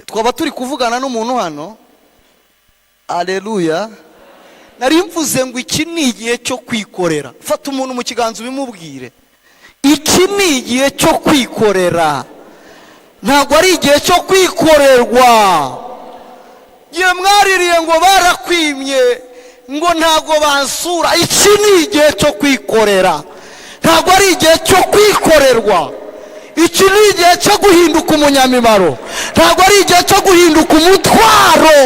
twaba turi kuvugana n'umuntu hano. Aleluya. Nari mvuze ngo iki ni igihe cyo kwikorera. Fata umuntu mu kiganza ubimubwire, iki ni igihe cyo kwikorera, ntabwo ari igihe cyo kwikorerwa. Igihe mwaririye ngo barakwimye ngo ntabwo bansura, iki ni igihe cyo kwikorera, ntabwo ari igihe cyo kwikorerwa. Iki ni igihe cyo guhinduka umunyamimaro, ntabwo ari igihe cyo guhinduka umutwaro.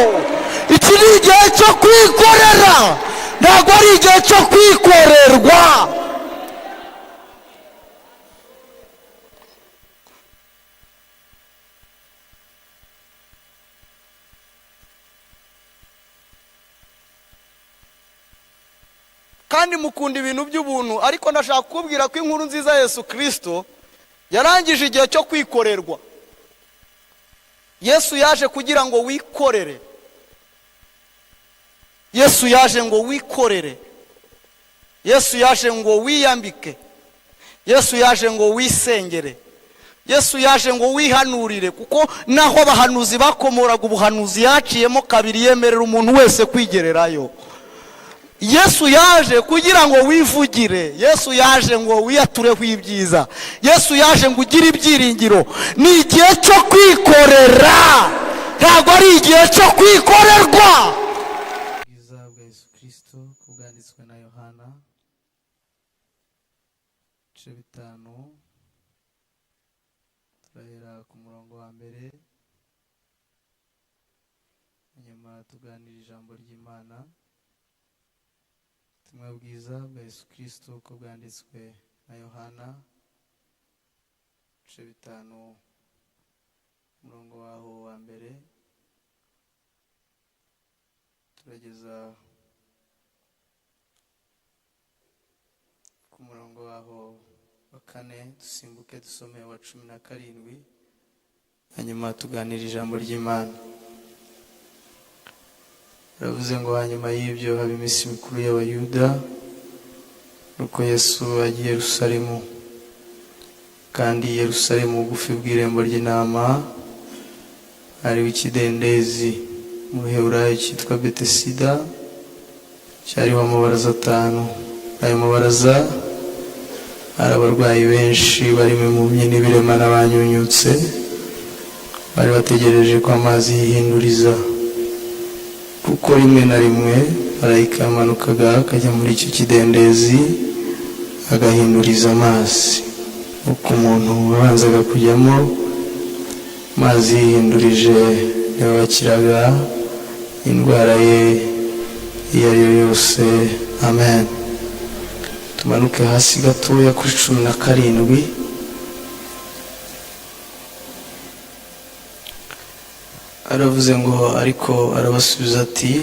Iki ni igihe cyo kwikorera, ntabwo ari igihe cyo kwikorerwa. Kandi mukunda ibintu by'ubuntu, ariko ndashaka kubwira ko inkuru nziza Yesu Kristo yarangije igihe cyo kwikorerwa. Yesu yaje kugira ngo wikorere. Yesu yaje ngo wikorere. Yesu yaje ngo wiyambike. Yesu yaje ngo wisengere. Yesu yaje ngo wihanurire, kuko naho abahanuzi bakomoraga ubuhanuzi yaciyemo kabiri yemerera umuntu wese kwigererayo. Yesu yaje kugira ngo wivugire. Yesu yaje ngo wiyatureho ibyiza. Yesu yaje ngo ugire ibyiringiro. Ni igihe cyo kwikorera, ntabwo ari igihe cyo kwikorerwa. Ubwiza bwa Yesu Kristo kubwanditswe na Yohana ibice 5, turahera ku murongo wa mbere, nyuma tuganira ijambo ry'Imana. Ubutumwa bwiza bwa Yesu Kristo uko bwanditswe na Yohana ibice 5 umurongo waho wa mbere turageza ku murongo waho wa 4, dusimbuke dusome wa 17, hanyuma tuganira ijambo ry'Imana. Baravuze ngo hanyuma y'ibyo haba iminsi mikuru y'Abayuda, nuko Yesu agiye Yerusalemu. Kandi Yerusalemu bugufi bw'irembo ry'intama hariho ikidendezi mu Ruheburayo cyitwa Betesida, cyariho amabaraza 5. Ayo mabaraza hari abarwayi benshi, barimo impumyi n'ibirema n'abanyunyutse, bari bategereje ko amazi yihinduriza. Kuko rimwe na rimwe marayika yamanukaga akajya muri icyo kidendezi agahinduriza amazi. Uko umuntu wabanzaga kujyamo amazi yihindurije niwe wakiraga indwara ye iyo ari yo yose. Amen. Tumanuke hasi gatoya kuri 17. Aravuze ngo ariko arabasubiza ati,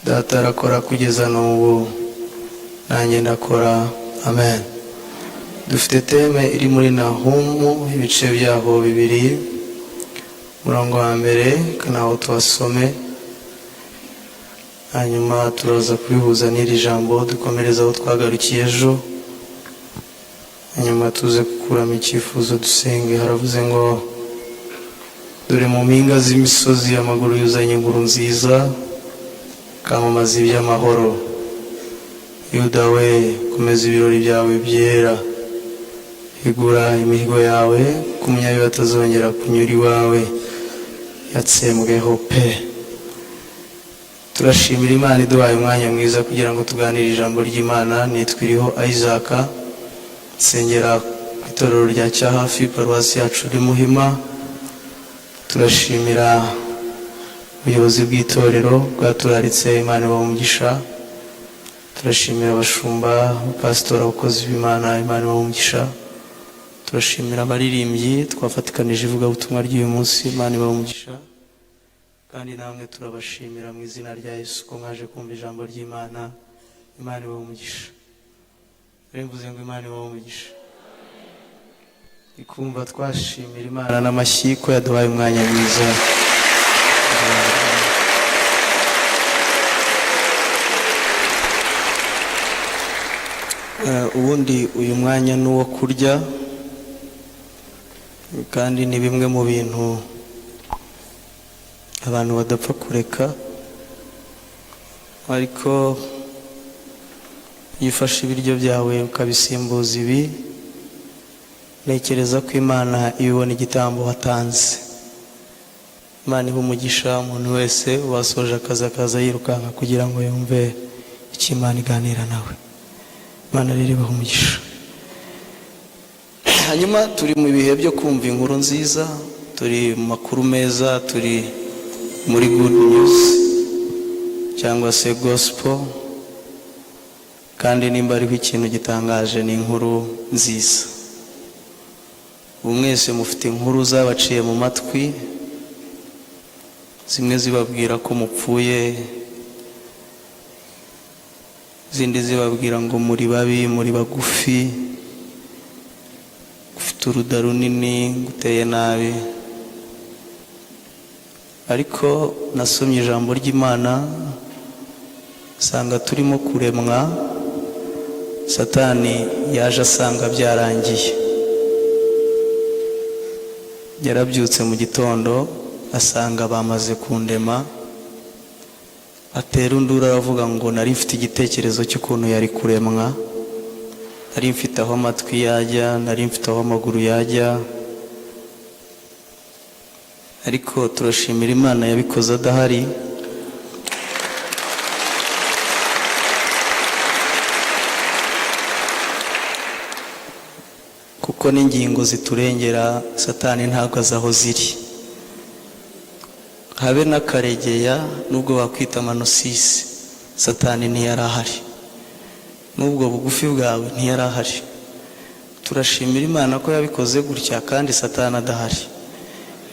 Data arakora kugeza n'ubu, nanjye ndakora. Amen. Dufite teme iri muri Nahumu ibice byaho 2, umurongo wa mbere kanaho twasome, hanyuma turaza kubihuza n'iri jambo dukomereza aho twagarukiye ejo, hanyuma tuze gukuramo icyifuzo dusenge. Haravuze ngo dore mu mpinga z'imisozi amaguru yuzanye inkuru nziza, kamamaza iby'amahoro. Yuda we, komeza ibirori byawe byera, higura imihigo yawe, ko umunyabi batazongera kunyura iwawe yatsembweho pe. Turashimira Imana iduhaye umwanya mwiza kugira ngo tuganire ijambo ry'Imana. Nitwiriho Isaac, nsengera ku itorero rya Cyahafi, paruwasi yacu iri Muhima. Turashimira ubuyobozi bw'itorero bwaturaritse, Imana ibahe umugisha. Turashimira abashumba, abapasitori, abakozi b'Imana, Imana ibahe umugisha. Turashimira abaririmbyi twafatikanije ivugabutumwa ry'uyu munsi, Imana ibahe umugisha. Kandi namwe turabashimira mu izina rya Yesu ko mwaje kumva ijambo ry'Imana. Imana ibahe umugisha. Mvuze ngo Imana ibahe umugisha. Ikumva twashimira Imana n'amashyi ko yaduhaye umwanya mwiza. Ubundi uyu mwanya n'uwo kurya, kandi ni bimwe mu bintu abantu badapfa kureka, ariko iyo ufashe ibiryo byawe ukabisimbuza ibi, ntekereza ko Imana ibibona igitambo watanze. Imana iha umugisha umuntu wese wasoje akazi akaza yirukanka kugira ngo yumve icyo Imana iganira nawe. Imana rero ibaha umugisha. Hanyuma turi mu bihe byo kumva inkuru nziza, turi mu makuru meza, turi muri good news cyangwa se gospel, kandi nimba ariho ikintu gitangaje ni inkuru nziza. Ubu mwese mufite inkuru zabaciye mu matwi, zimwe zibabwira ko mupfuye, zindi zibabwira ngo muri babi, muri bagufi, ufite uruda runini, guteye nabi. Ariko nasomye ijambo ry'Imana sanga turimo kuremwa, Satani yaje asanga byarangiye. Yarabyutse mu gitondo asanga bamaze kundema, atera undura aravuga ngo nari mfite igitekerezo cy'ukuntu yari kuremwa, nari mfite aho amatwi yajya, nari mfite aho amaguru yajya. Ariko turashimira Imana yabikoze adahari. Kuko n'ingingo ziturengera Satani ntabwo azi aho ziri, habe n'akaregeya nubwo bakwita amanosisi, Satani ntiyari ahari, n'ubwo bugufi bwawe ntiyari ahari. Turashimira Imana ko yabikoze gutya kandi Satani adahari.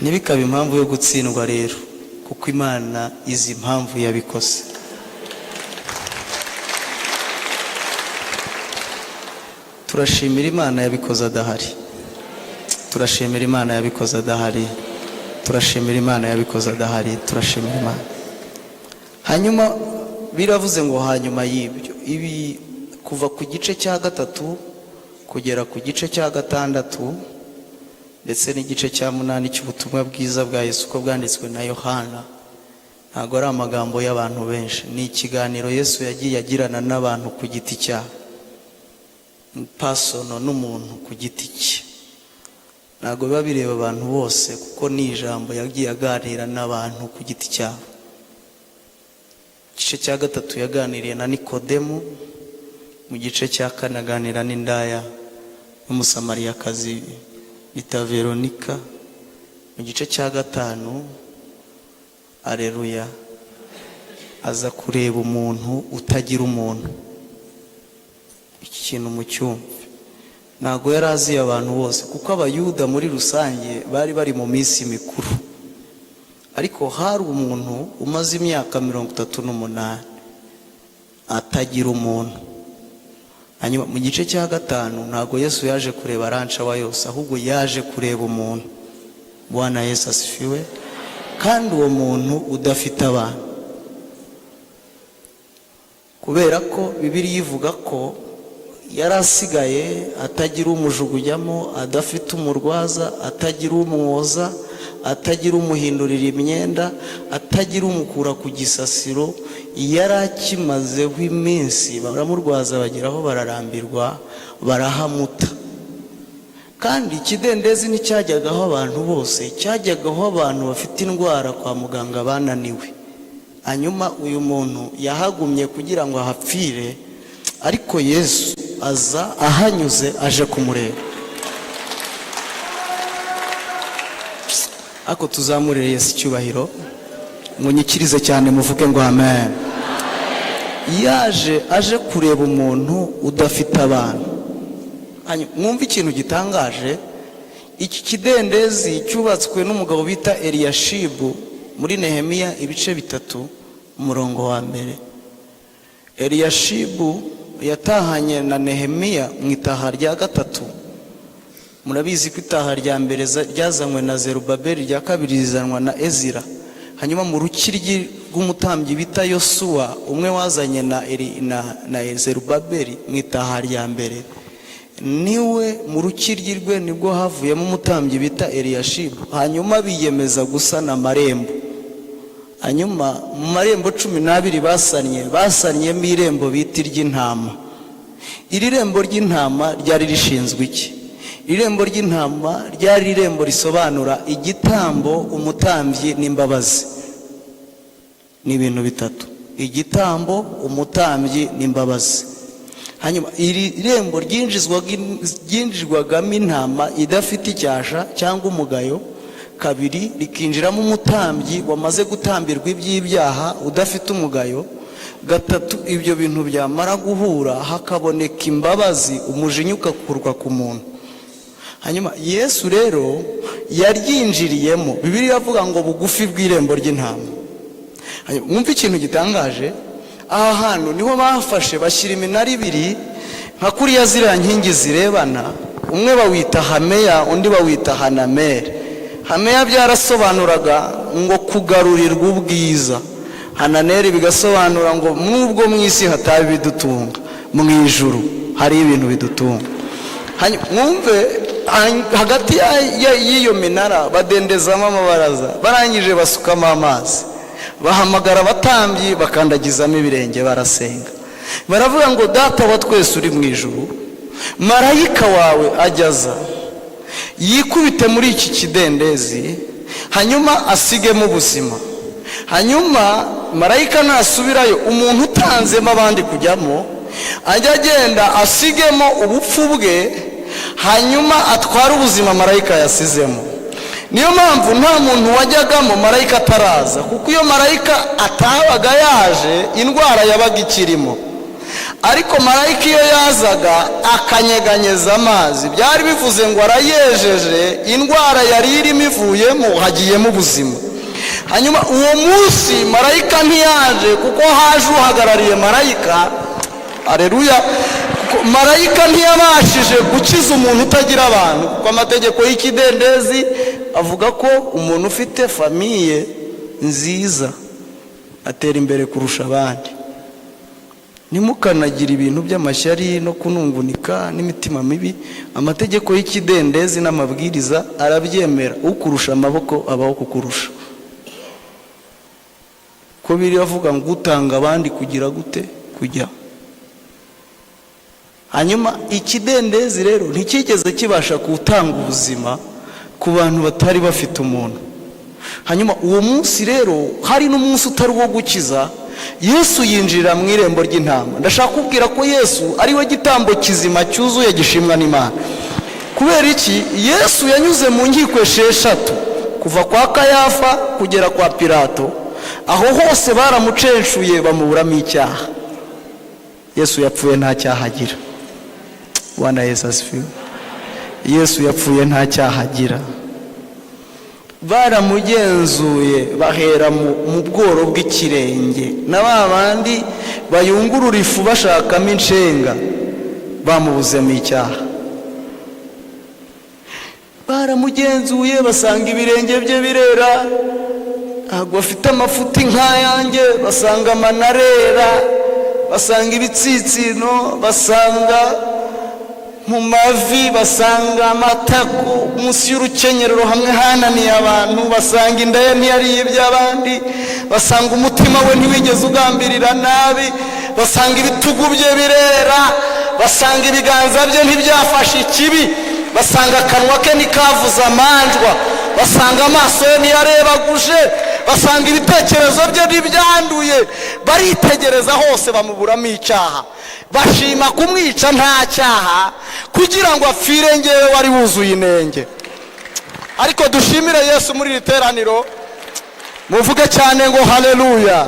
Ntibikabe impamvu yo gutsindwa rero, kuko Imana izi impamvu yabikoze. Turashimira Imana yabikoze adahari. Turashimira Imana yabikoze adahari. Turashimira Imana yabikoze adahari. Turashimira Imana. Hanyuma biravuze ngo hanyuma y'ibyo, ibi kuva ku gice cya 3 kugera ku gice cya 6 ndetse n'igice cya 8 cy'ubutumwa bwiza bwa Yesu ko bwanditswe na Yohana, ntabwo ari amagambo y'abantu benshi, ni ikiganiro Yesu yagiye agirana n'abantu ku giti cyabo, personal, n'umuntu ku giti cye. Ntabwo biba bireba abantu bose, kuko ni ijambo yagiye aganira n'abantu ku giti cyabo. Igice cya 3 yaganiriye na Nikodemu, mu gice cya 4 aganira n'indaya y'umusamariyakazi bita Veronika, mu gice cya 5 aleluya aza kureba umuntu utagira umuntu. Iki kintu mu cyumve, ntabwo yari azi abantu bose, kuko abayuda muri rusange bari bari mu minsi mikuru, ariko hari umuntu umaze imyaka 38 atagira umuntu. Hanyuma mu gice cya 5 ntabwo Yesu yaje kureba rancha wa yose, ahubwo yaje kureba umuntu. Bwana Yesu asifiwe. Kandi uwo muntu udafite abantu, kubera ko Bibiliya ivuga ko yari asigaye atagira umujugunyamo, adafite umurwaza, atagira umwoza, atagira umuhindurira imyenda, atagira umukura ku gisasiro. Yari akimazeho iminsi, baramurwaza bageraho bararambirwa, barahamuta. Kandi ikidendezi nticyajyagaho abantu bose, cyajyagaho abantu bafite indwara kwa muganga bananiwe. Hanyuma uyu muntu yahagumye kugira ngo ahapfire, ariko Yesu aza ahanyuze aje kumureba. Ako tuzamurire Yesu icyubahiro, munyikirize cyane muvuge ngo amen. Yaje aje kureba umuntu udafite abantu. Mwumva ikintu gitangaje, iki kidendezi cyubatswe n'umugabo bita Eliyashibu muri Nehemiya ibice 3 umurongo wa 1. Eliyashibu yatahanye na Nehemiya mu itaha rya 3. Murabizi ko itaha rya mbere ryazanywe na Zerubabeli, rya kabiri rizanwa na Ezira. Hanyuma mu rukiryi rw'umutambyi bita Yosuwa, umwe wazanye na Zerubabeli mu itaha rya mbere, niwe mu rukiryi rwe nibwo havuyemo umutambyi bita Eliyashibu. Hanyuma biyemeza gusana amarembo hanyuma mu marembo 12 basanniyemo irembo bita iry'intama. Iri rembo ry'intama ryari rishinzwe iki? Irembo ry'intama ryari irembo risobanura igitambo, umutambyi n'imbabazi. Ni ibintu bitatu: igitambo, umutambyi n'imbabazi. Hanyuma iri rembo ryinjizwagamo intama idafite icyasha cyangwa umugayo. Kabiri, rikinjiramo umutambyi wamaze gutambirwa iby'ibyaha udafite umugayo. Gatatu, ibyo bintu byamara guhura hakaboneka imbabazi, umujinya ugakurwa ku muntu. Hanyuma Yesu rero yaryinjiriyemo. Bibiliya iravuga ngo bugufi bw'irembo ry'intama. Mwumva ikintu gitangaje, aha hantu niho bafashe bashyira iminara ibiri nka kuriya ziriya nkingi zirebana, umwe bawita Hameya, undi bawita Hanameli. Hameya byarasobanuraga ngo kugarurirwa ubwiza, Hananeli bigasobanura ngo nubwo mu isi hataba ibidutunga, mu ijuru hari ibintu bidutunga. Mwumve, hagati y'iyo minara badendezamo amabaraza, barangije basukamo amazi, bahamagara abatambyi bakandagizamo ibirenge, barasenga, baravuga ngo Data wa twese uri mu ijuru, marayika wawe ajyaza yikubite muri iki kidendezi, hanyuma asigemo ubuzima. Hanyuma marayika nasubirayo, umuntu utanzemo abandi kujyamo ajya agenda asigemo ubupfu bwe, hanyuma atwara ubuzima marayika yasizemo. Niyo mpamvu nta muntu wajyagamo marayika ataraza, kuko iyo marayika atabaga yaje indwara yabaga ikirimo. Ariko marayika iyo yazaga akanyeganyeza amazi, byari bivuze ngo arayejeje, indwara yari irimo ivuyemo, hagiyemo ubuzima. Hanyuma uwo munsi marayika ntiyaje, kuko haje uhagarariye marayika. Aleluya. Marayika ntiyabashije gukiza umuntu utagira abantu, kuko amategeko y'ikidendezi avuga ko umuntu ufite famiye nziza atera imbere kurusha abandi. Nimukanagira ibintu by'amashyari no kunungunika n'imitima mibi. Amategeko y'ikidendezi n'amabwiriza arabyemera. Ukurusha amaboko abaho kukurusha. Ko biravuga ngo utanga abandi kugira gute? Kujya. Hanyuma ikidendezi rero ntikigeze kibasha gutanga ubuzima ku bantu batari bafite umuntu. Hanyuma uwo munsi rero hari n'umunsi utari wo gukiza, Yesu yinjira mu irembo ry'intama. Ndashaka kubwira ko Yesu ari we gitambo kizima cyuzuye gishimwa n'Imana. Kubera iki? Yesu yanyuze mu nkiko 6, kuva kwa Kayafa kugera kwa Pilato. Aho hose baramucenshuye bamuburamo icyaha. Yesu yapfuye nta cyaha agira. Bwana Yesu asifiwe. Yesu yapfuye nta cyaha agira. Baramugenzuye bahera mu bworo bw'ikirenge, na babandi bayungurura ifu bashakamo inshenga, bamubuzemo icyaha. Baramugenzuye basanga ibirenge bye birera, ntabwo afite amafuti nk'ayanjye, basanga amanarera, basanga ibitsitsino, basanga mu mavi, basanga amatako, munsi y'urukenyerero hamwe hananiye abantu, basanga inda ye ntiyariye iby'abandi, basanga umutima we ntiwigeze ugambirira nabi, basanga ibitugu bye birera, basanga ibiganza bye ntibyafashe ikibi, basanga akanwa ke ntikavuze amanjwa, basanga amaso ye ntiyarebaguje, basanga ibitekerezo bye ntibyanduye. Baritegereza hose bamuburamo icyaha, bashima kumwica nta cyaha, kugira ngo apfire ngewe wari wuzuye inenge. Ariko dushimire Yesu muri iri teraniro, muvuge cyane ngo haleluya.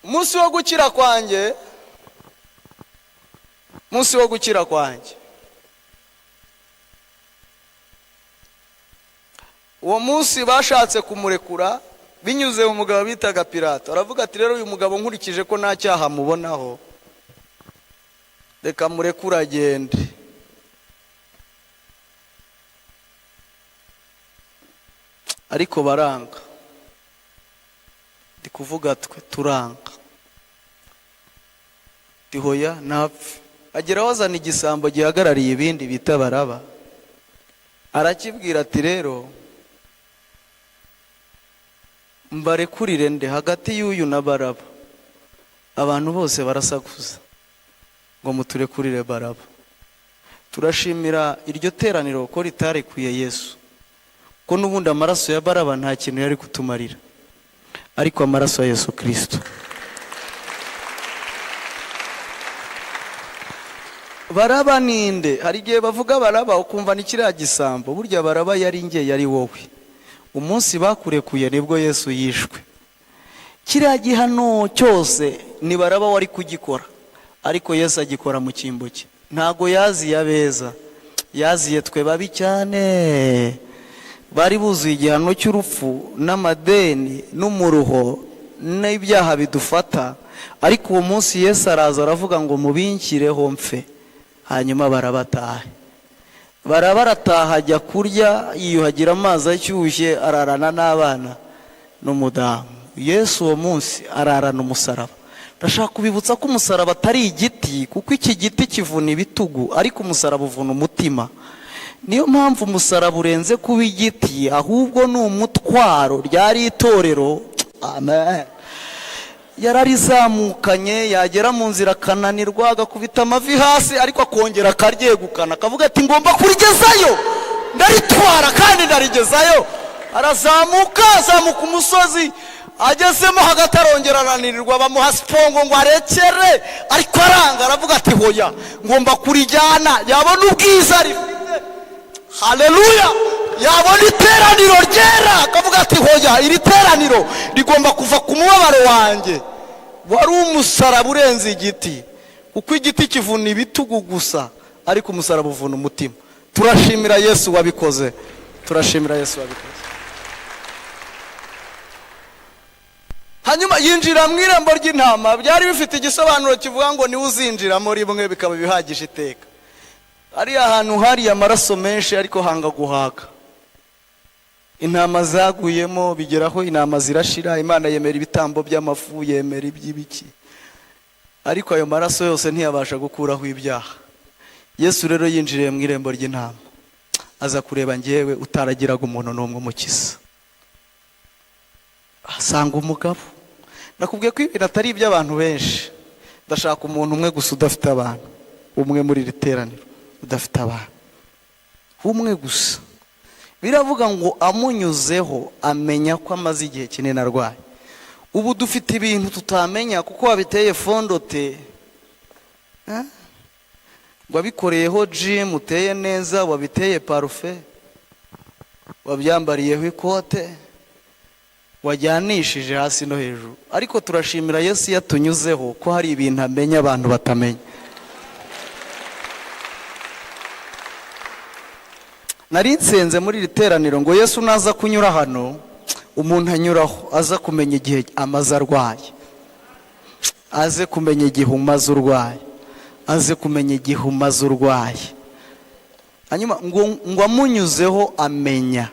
Umunsi wo gukira kwanjye, umunsi wo gukira kwanjye, uwo munsi bashatse kumurekura binyuze mu mugabo bitaga Pilato. Aravuga ati rero uyu mugabo nkurikije ko nta cyaha mubonaho, reka murekure agende. Ariko baranga. Ndi kuvuga twe turanga. Tihoya napfe. Agera wazana igisambo gihagarariye ibindi bita Baraba. Arakibwira ati rero mbarekurire nde hagati y'uyu na Baraba. Abantu bose barasakuza ngo muturekurire Baraba. Turashimira iryo teraniro ko ritarekuye Yesu, ko n'ubundi amaraso ya Baraba nta kintu yari kutumarira, ariko amaraso ya Yesu Kristo. Baraba ninde? Hari igihe bavuga Baraba ukumva ni kiriya gisambo. Burya Baraba yari nge, yari wowe. Umunsi bakurekuye nibwo Yesu yishwe. Kiriya gihano cyose ni Baraba wari kugikora, ariko Yesu agikora mu cyimbo cye. Ntago yaziye abeza, yaziye twe babi cyane, bari buzuye igihano cy'urupfu n'amadeni n'umuruho n'ibyaha bidufata. Ariko uwo munsi Yesu araza aravuga ngo mubinkireho mfe, hanyuma barabatahe. Barabarataha ajya kurya, yiyuhagira amazi ashyushye, ararana n'abana n'umudamu. Yesu uwo munsi ararana umusaraba. Ndashaka kubibutsa ko umusaraba atari igiti, kuko iki giti kivuna ibitugu, ariko umusaraba uvuna umutima. Niyo mpamvu umusaraba urenze kuba igiti, ahubwo ni umutwaro. Ryari itorero, amen, yararizamukanye, yagera mu nzira akananirwa, agakubita amavi hasi, ariko akongera akaryegukana, akavuga ati ngomba kurigezayo, ndaritwara kandi ndarigezayo. Arazamuka, azamuka umusozi, agezemo hagati arongera arananirwa, bamuha sipongo ngo arekere, ariko aranga, aravuga ati hoya, ngomba kurijyana. Yabona ubwiza rifite, haleluya, yabona iteraniro ryera, akavuga ati hoya, iri teraniro rigomba kuva ku mubabaro wanjye. Wari umusaraba urenze igiti, kuko igiti kivuna ibitugu gusa, ariko umusaraba uvuna umutima. Turashimira Yesu wabikoze, turashimira Yesu wabikoze. Hanyuma yinjira mu irembo ry'intama. Byari bifite igisobanuro kivuga ngo niwe uzinjiramo rimwe bikaba bihagije iteka. Ari ahantu hari amaraso menshi, ariko hanga guhaga. Intama zaguyemo, bigeraho intama zirashira, Imana yemera ibitambo by'amafu, yemera iby'ibiki, ariko ayo maraso yose ntiyabasha gukuraho ibyaha. Yesu rero yinjiriye mu irembo ry'intama, aza kureba njyewe utaragiraga umuntu n'umwe umukiza. Asanga umugabo. Nakubwiye ko ibintu atari iby'abantu benshi. Ndashaka umuntu umwe gusa udafite abantu, umwe muri iri teraniro udafite abantu, umwe gusa. Biravuga ngo amunyuzeho amenya ko amaze igihe kinini arwaye. Ubu dufite ibintu tutamenya, kuko wabiteye fondote, wabikoreyeho gym uteye neza, wabiteye parufe, wabyambariyeho ikote, wajyanishije hasi no hejuru. Ariko turashimira Yesu yatunyuzeho ko hari ibintu amenya abantu batamenya. Nari nsenze muri iri teraniro ngo Yesu naza kunyura hano, umuntu anyuraho aza kumenya igihe amaze arwaye, aze kumenya igihe umaze urwaye, aze kumenya igihe umaze urwaye. Hanyuma ngo amunyuzeho amenya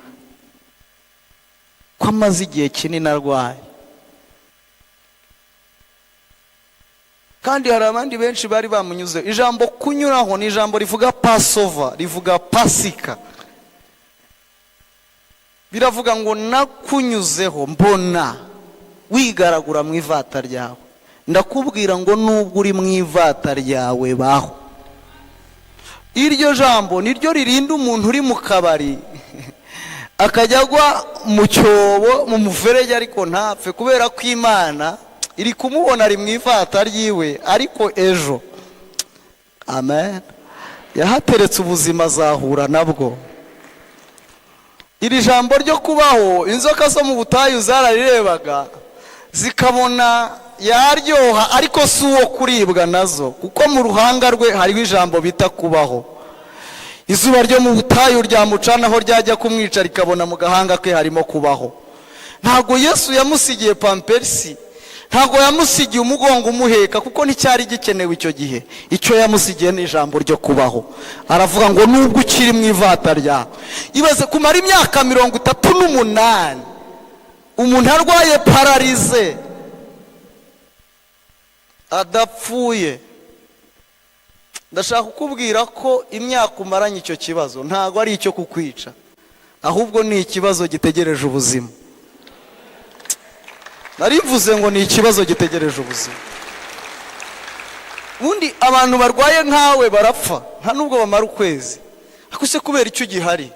ko amaze igihe kinini arwaye. Kandi hari abandi benshi bari bamunyuzeho. Ijambo kunyuraho ni ijambo rivuga Passover, rivuga Pasika. Biravuga ngo nakunyuzeho mbona wigaragura mu ivata ryawe. Ndakubwira ngo nubwo uri mu ivata ryawe baho. Iryo jambo niryo ririnda umuntu uri mu kabari akajya agwa mu cyobo, mu muferege, ariko ntapfe, kubera ko Imana iri kumubona ari mu ivata ryiwe, ariko ejo, amen, yahateretse ubuzima azahura nabwo. Iri jambo ryo kubaho, inzoka zo mu butayu zararirebaga zikabona yaryoha, ariko si uwo kuribwa nazo, kuko mu ruhanga rwe hariho ijambo bita kubaho. Izuba ryo mu butayu ryamucanaho ryajya kumwica rikabona mu gahanga ke harimo kubaho. Ntago Yesu yamusigiye pampersi, ntago yamusigiye umugongo umuheka, kuko nticyari gikenewe icyo gihe. Icyo yamusigiye ni ijambo ryo kubaho. Aravuga ngo nubwo ukiri mu ivata ryawe. Ibaze kumara imyaka 38 umuntu arwaye pararize, adapfuye. Ndashaka kukubwira ko imyaka umaranye icyo kibazo ntago ari icyo kukwica, ahubwo ni ikibazo gitegereje ubuzima. narivuze ngo ni ikibazo gitegereje ubuzima. Ubundi abantu barwaye nkawe barapfa nta nubwo bamara ukwezi, ariko se kubera icyo gihari?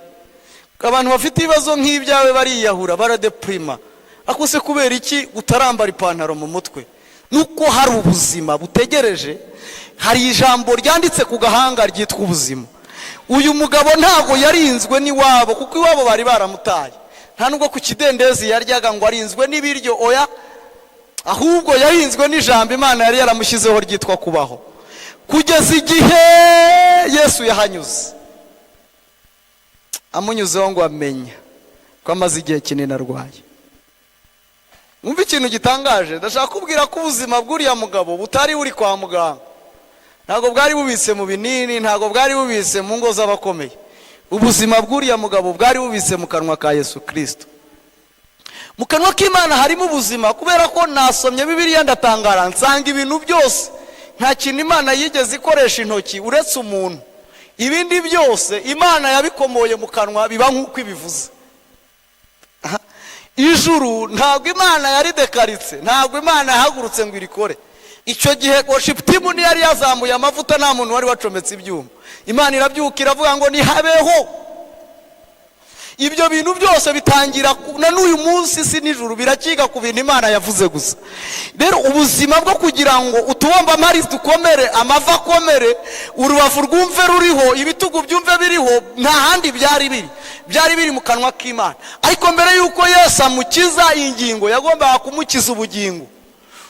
Abantu bafite ibibazo nk'ibyawe bariyahura, baradeprima, ariko se kubera iki utarambara ipantaro mu mutwe? Nuko hari ubuzima butegereje. Hari ijambo ryanditse ku gahanga ryitwa ubuzima. Uyu mugabo ntabwo yarinzwe n'iwabo, kuko iwabo bari baramutaye. Nta nubwo ku kidendezi yaryaga ngo arinzwe n'ibiryo, oya, ahubwo yarinzwe n'ijambo Imana yari yaramushyizeho ryitwa kubaho, kugeza igihe Yesu yahanyuze, amunyuzeho ngo amenye ko amaze igihe kinini arwaye. Mwumva ikintu gitangaje? Ndashaka kubwira ko ubuzima bw'uriya mugabo butari buri kwa muganga, ntabwo bwari bubitse mu binini, ntabwo bwari bubitse mu ngo z'abakomeye. Ubuzima bw'uriya mugabo bwari bubitse mu kanwa ka Yesu Kristo. Mu kanwa k'Imana harimo ubuzima, kubera ko nasomye Bibiliya ndatangara nsanga ibintu byose nta kintu Imana yigeze ikoresha intoki uretse umuntu. Ibindi byose Imana yabikomoye mu kanwa biba nk'uko ibivuze. Ijuru ntabwo Imana yari dekaritse, ntabwo Imana yahagurutse ngo irikore. Icyo gihe worship team ni yari yazamuye amavuta, nta muntu wari wacometse ibyuma. Imana irabyuka iravuga ngo nihabeho. Ibyo bintu byose bitangira na n'uyu munsi si nijuru birakiga ku bintu Imana yavuze gusa. Rero ubuzima bwo kugira ngo utubomba amari dukomere, amava akomere, urubavu rwumve ruriho, ibitugu byumve biriho, nta handi byari biri mu kanwa k'Imana. Ariko mbere yuko Yesu amukiza ingingo, yagombaga kumukiza ubugingo,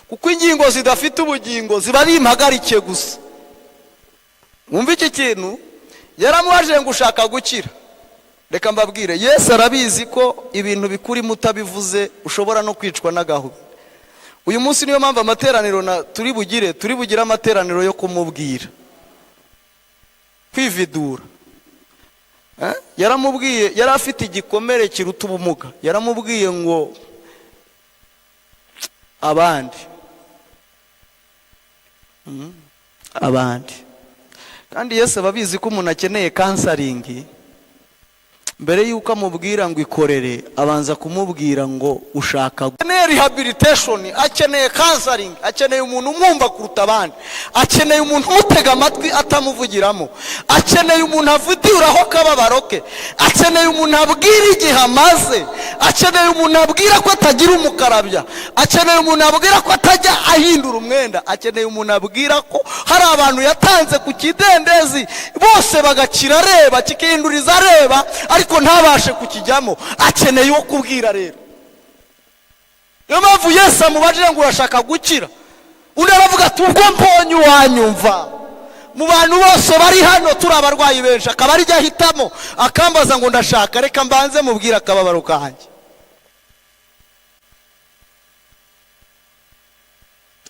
kuko ingingo zidafite ubugingo ziba ari impagarike gusa. Mwumva iki kintu? Yaramubaje ngo ushaka gukira. Reka mbabwire, Yesu arabizi ko ibintu bikuri mutabivuze ushobora no kwicwa n'agahu. Uyu munsi niyo mpamvu amateraniro turi bugire amateraniro yo kumubwira, kwividura. Yaramubwiye, yari afite igikomere kiruta ubumuga. Yaramubwiye ngo abandi kandi Yesu ababizi ko umuntu akeneye kansaringi. Mbere yuko amubwira ngo ikorere, abanza kumubwira ngo ushaka akeneye rehabilitation, akeneye counseling, akeneye umuntu umwumva kuruta abandi, akeneye umuntu umutega amatwi atamuvugiramo, akeneye umuntu avugiraho kababaro ke, akeneye umuntu abwira igihe amaze, akeneye umuntu abwira ko atagira umukarabya, akeneye umuntu abwira ko atajya ahindura umwenda, akeneye umuntu abwira ko hari abantu yatanze ku kidendezi bose bagakira areba, kikihinduriza areba ariko ntabashe kukijyamo. Akeneye uwo kubwira rero. Niyo mpamvu Yesu amubajije ngo urashaka gukira. Undi aravuga ati ubwo mbonye uwanyumva. Mu bantu bose bari hano turi abarwayi benshi, akaba ari jya ahitamo akambaza ngo ndashaka, reka mbanze mubwira akababaro kanjye.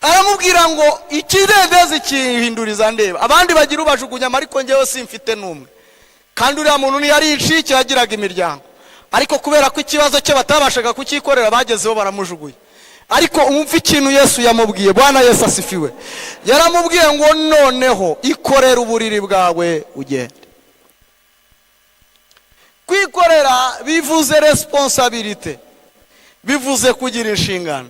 Aramubwira ngo ikidendezi kihinduriza ndeba, abandi bagira ubajugunya ariko njyewe simfite n'umwe. Kandi uriya muntu ntiyari incike, yagiraga imiryango, ariko kubera ko ikibazo cye batabashaga kukikorera bagezeho baramujuguye. Ariko umva ikintu Yesu yamubwiye. Bwana Yesu asifiwe. Yaramubwiye ngo noneho ikorera uburiri bwawe ugende. Kwikorera bivuze responsibility, bivuze kugira inshingano,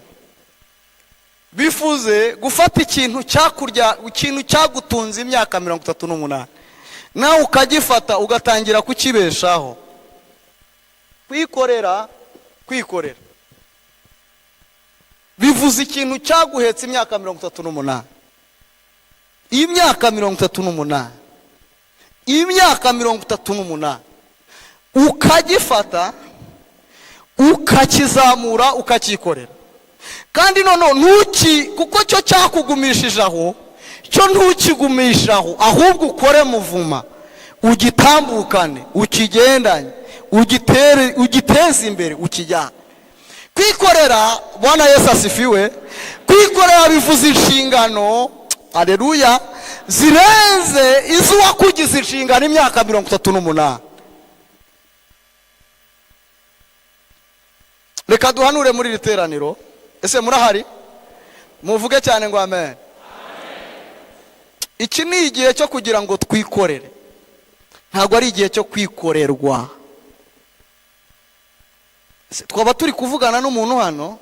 bivuze gufata ikintu cyakurya, ikintu cyagutunze imyaka 38 nawe ukagifata ugatangira kukibeshaho. Kwikorera bivuze ikintu cyaguhetse imyaka 38. Imyaka 38, imyaka 38 ukagifata ukakizamura ukakikorera. Kandi noneho kuko cyo cyakugumishije aho, cyo ntukigumishaho, ahubwo ukore muvuma, ugitambukane, ukigendanye, ugiteze imbere, ukijyana. Kwikorera, Bwana Yesu asifiwe, kwikorera bivuze inshingano, haleluya, zirenze izo wakugize inshingano imyaka 38. Reka duhanure muri literaniro. Ese murahari? Muvuge cyane ngo amen. Iki ni igihe cyo kugira ngo twikorere, ntabwo ari igihe cyo kwikorerwa. Twaba turi kuvugana n'umuntu hano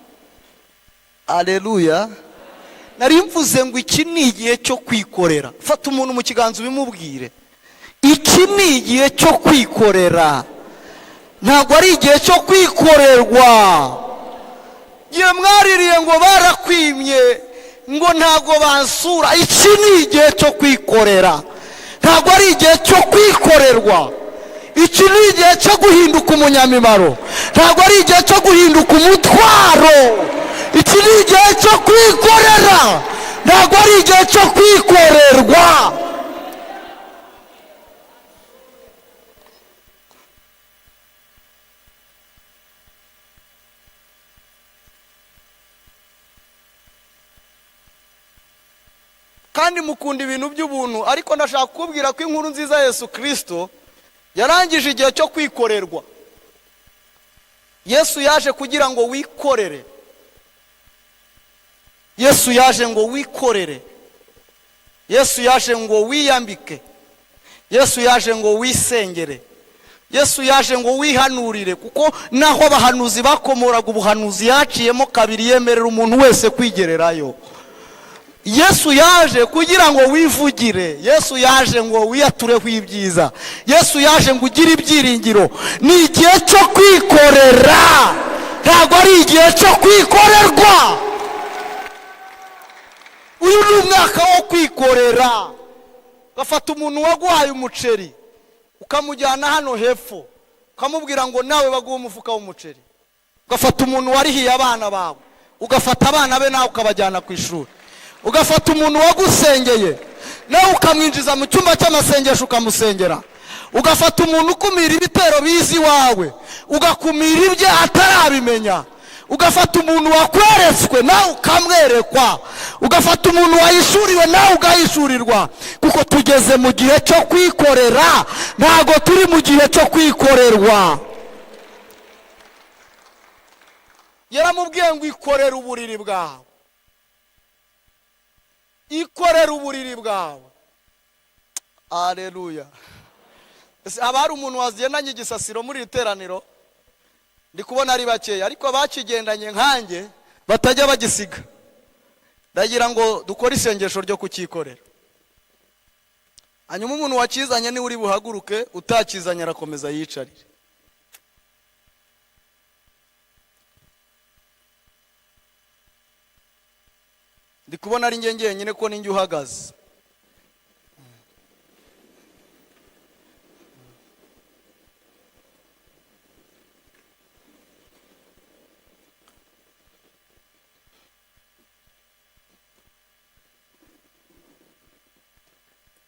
Aleluya. Nari mvuze ngo iki ni igihe cyo kwikorera. Fata umuntu mu kiganza ubimubwire. Iki ni igihe cyo kwikorera, ntabwo ari igihe cyo kwikorerwa. Igihe mwaririye ngo barakwimye, ngo ntabwo bansura. Iki ni igihe cyo kwikorera, ntabwo ari igihe cyo kwikorerwa. Iki ni igihe cyo guhinduka umunyamimaro, ntabwo ari igihe cyo guhinduka umutwaro. Iki ni igihe cyo kwikorera, ntabwo ari igihe cyo kwikorerwa. Kandi mukunda ibintu by'ubuntu, ariko ndashaka kukubwira ko inkuru nziza ya Yesu Kristo yarangije igihe cyo kwikorerwa. Yesu yaje kugira ngo wikorere. Yesu yaje ngo wikorere. Yesu yaje ngo wiyambike. Yesu yaje ngo wisengere. Yesu yaje ngo wihanurire, kuko naho abahanuzi bakomoraga ubuhanuzi yaciyemo kabiri yemerera umuntu wese kwigererayo. Yesu yaje kugira ngo wivugire. Yesu yaje ngo wiyatureho ibyiza. Yesu yaje ngo ugire ibyiringiro. Ni igihe cyo kwikorera, ntabwo ari igihe cyo kwikorerwa. Uyu ni umwaka wo kwikorera. Gafata umuntu waguhaye umuceri ukamujyana hano hepfo, ukamubwira ngo nawe baguhe umufuka w'umuceri. Ugafata umuntu warihiye abana bawe, ugafata abana be nawe ukabajyana ku ishuri. Ugafata umuntu wagusengeye nawe ukamwinjiza mu cyumba cy'amasengesho ukamusengera. Ugafata umuntu ukumira ibitero bizi wawe, ugakumira ibye atarabimenya. Ugafata umuntu wakweretswe nawe ukamwerekwa. Ugafata umuntu wayishuriwe nawe ugahishurirwa. Kuko tugeze mu gihe cyo kwikorera, ntago turi mu gihe cyo kwikorerwa. Yaramubwiye ngo ikorere uburiri bwawe. Ikorere uburiri bwawe. Aleluya. Aba hari umuntu wazigendanye igisasiro muri iteraniro? Ndi kubona ari bakeya, ariko abakigendanye nkanjye batajya bagisiga. Ndagira ngo dukore isengesho ryo kukikorera. Hanyuma umuntu wakizanye ni uri buhaguruke, utakizanye arakomeza yicarire. Ndi kubona ari njye nyine ko ninjye uhagaze.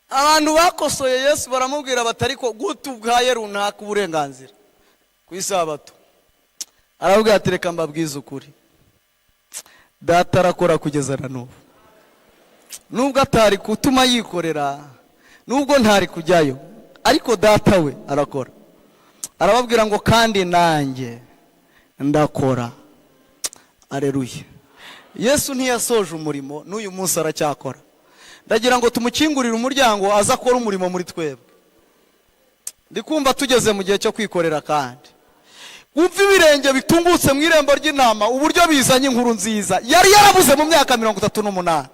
Abantu bakosoye Yesu baramubwira batari ko gutubwaye runaka uburenganzira ku isabato. Arababwira ati reka mbabwize ukuri, Data arakora kugeza na n'ubu. Nubwo atari kutuma yikorera, nubwo ntari kujyayo, ariko Data we arakora. Arababwira ngo kandi nanjye ndakora. Aleluya. Yesu ntiyasoje umurimo, n'uyu munsi aracyakora. Ndagira ngo tumukingurire umuryango aza akora umurimo muri twebwe. Ndikumva tugeze mu gihe cyo kwikorera kandi. Wumva ibirenge bitungutse mu irembo ry'intama uburyo bizanye inkuru nziza. Yari yarabuze mu myaka 38.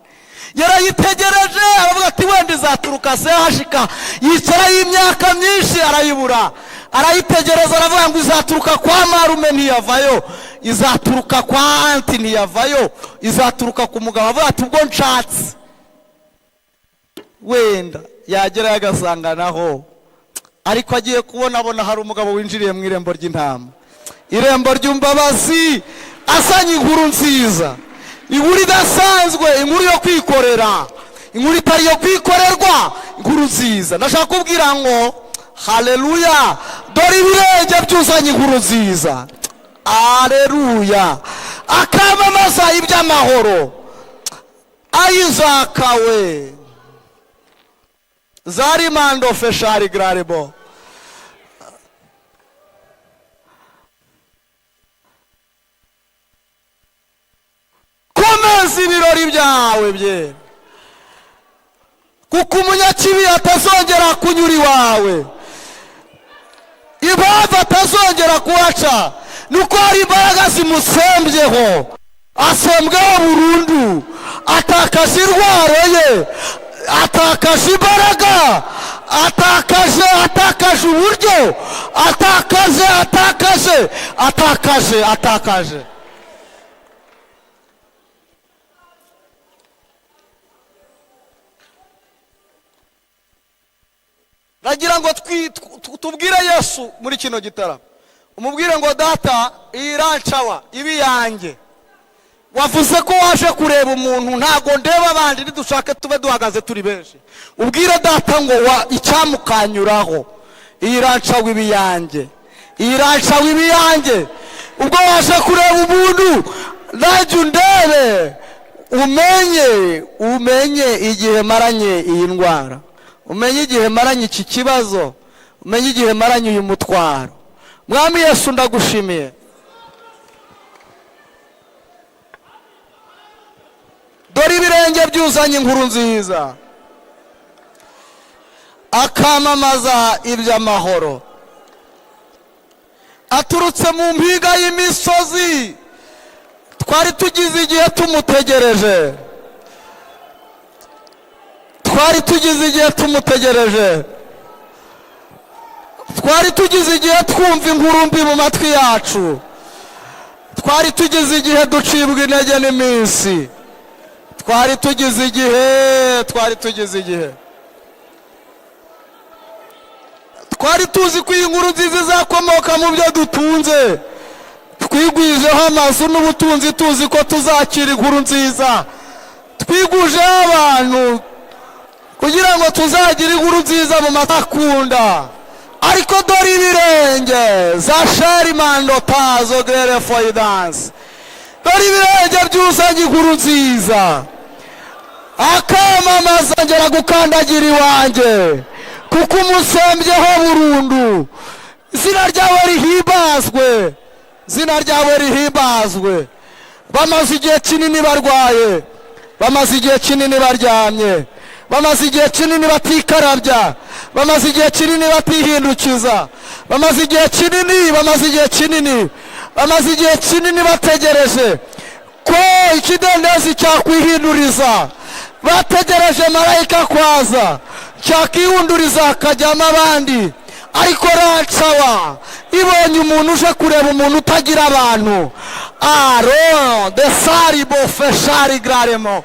Yarayitegereje aravuga ati wenda izaturuka se hashika. Yicara y'imyaka myinshi arayibura. Arayitegereza aravuga ngo izaturuka kwa marume ntiyavayo, izaturuka kwa anti ntiyavayo, izaturuka ku mugabo. Avuga ati ubwo nshatse wenda yagera yagasanganaho, ariko agiye kubona hari umugabo winjiriye mu irembo ry'intama, irembo ry'umbabazi, asanye inkuru nziza, inkuru idasanzwe, inkuru yo kwikorera, inkuru itari yo kwikorerwa, inkuru nziza. Ndashaka kubwira ngo haleluya, dore ibirenge byuzanye inkuru nziza. Aleluya. Akamamaza iby'amahoro. Ayizakawe zari mando feshari grarebo. Komeza ibirori byawe bye, kuko umunyakibi atazongera kunyura iwawe. Impamvu atazongera kuhaca nuko hari imbaraga zimusembyeho. asembwa burundu, atakaje indwara ye, atakaje imbaraga, atakaje uburyo, atakaje. Nagira ngo tubwire Yesu muri kino gitaramo, umubwire ngo data, iyi rancawa ibi yanjye. Wavuze ko waje kureba umuntu, ntago ndeba abandi, nidushake tube duhagaze turi benshi. Ubwire data ngo icyamukanyuraho, iyi rancawa ibi yanjye, iyi rancawa ibi yanjye. Ubwo waje kureba umuntu, najye undebe, umenye igihe maranye iyi ndwara, umenye igihe maranye iki kibazo, umenye igihe maranye uyu mutwaro. Mwami Yesu ndagushimiye. Dore ibirenge byuzanye inkuru nziza, akamamaza iby'amahoro, aturutse mu mpinga y'imisozi. Twari tugize igihe tumutegereje, twari tugize igihe twumva inkuru mbi mu matwi yacu, twari tugize igihe ducibwa intege n'iminsi, twari tugize igihe twari tuzi ko iyi nkuru nziza izakomoka mu byo dutunze. Twigwijeho amazu n'ubutunzi, tuzi ko tuzakira inkuru nziza. Twigujeho abantu kugira ngo tuzagire inkuru nziza mu matakunda. Ariko dore ibirenge za Sharimando tazo gere foidanse, dore ibirenge byuzanye inkuru nziza, akamamaza ngera gukandagira iwanjye, kuko umusembyeho burundu. Izina ryawe rihimbazwe, izina ryawe rihimbazwe. Bamaze igihe kinini barwaye, bamaze igihe kinini baryamye, bamaze igihe kinini batikarabya, bamaze igihe kinini batihindukiza, bamaze igihe kinini bategereje ko ikidendezi cyakwihinduriza, bategereje marayika kwaza cyakihunduriza akajyamo abandi. Ariko rancawa ibonye umuntu uje kureba umuntu utagira abantu, aro de saribo feshari graremo,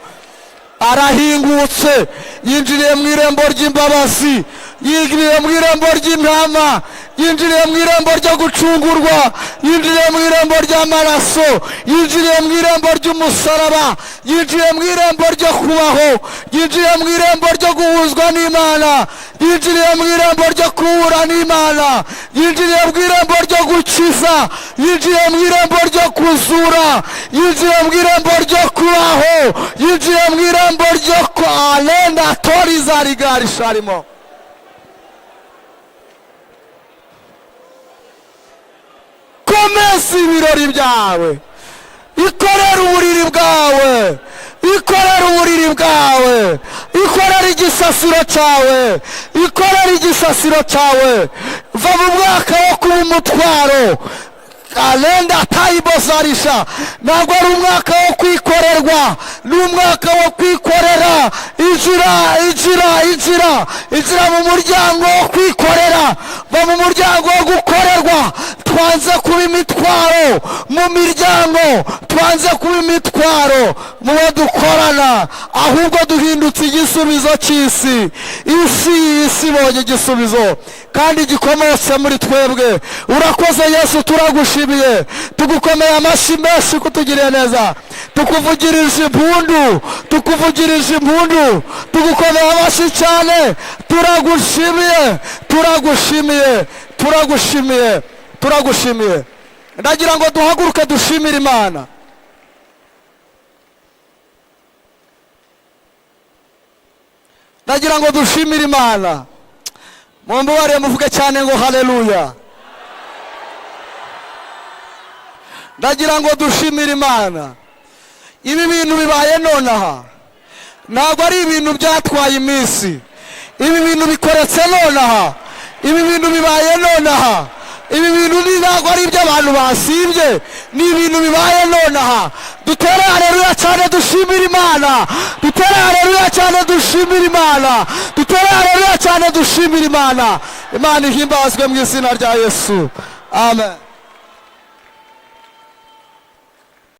arahingutse, yinjiriye mu irembo ry'imbabazi, yinjiriye mu irembo ry'intama, yinjiriye mu irembo ryo gucungurwa, yinjiriye mu irembo ry'amaraso, yinjiriye mu irembo ry'umusaraba, yinjiriye mu irembo ryo kubaho, yinjiriye mu irembo ryo guhuzwa n'Imana, yinjiriye mu irembo ryo kuhura n'Imana, yinjiriye mu irembo ryo gukiza, yinjiriye mu irembo ryo kuzura, yinjiriye mu irembo ryo kubaho, yinjiriye mu irembo ryo kwalenda toriza rigari sharimo. Komeza ibirori byawe, ikorera uburiri bwawe, ikorera uburiri bwawe, ikorera igisasiro cyawe, ikorera igisasiro cyawe. Va mu mwaka wo kuba umutwaro, kalenda tayibozarisha. Ntabwo ari umwaka wo kwikorerwa, ni umwaka wo kwikorera. Injira mu muryango wo kwikorera, va mu muryango wo gukorerwa. Twanze kuba imitwaro mu miryango, twanze kuba imitwaro mu bo dukorana, ahubwo duhindutse igisubizo cy'isi. Isi ibonye igisubizo kandi gikomotse muri twebwe. Urakoze Yesu, turagushimiye, tugukomeye amashyi menshi kutugiriye neza, tukuvugirije impundu, tugukomeye amashyi cyane. Turagushimiye. Ndagira ngo duhaguruke dushimire Imana. Ndagira ngo dushimire Imana. Mumbabarire muvuge cyane ngo haleluya. Ndagira ngo dushimire Imana. Ibi bintu bibaye nonaha, ntabwo ari ibintu byatwaye iminsi. Ibi bintu bikoretse nonaha, ibi bintu bibaye nonaha. Ibi bintu ntabwo ari iby'abantu basibye, ni ibintu bibaye nonaha. dutere haleluya cyane dushimira Imana, dutere haleluya cyane dushimira Imana, dutere haleluya cyane dushimira Imana. Imana ihimbazwe mu izina rya Yesu, amen.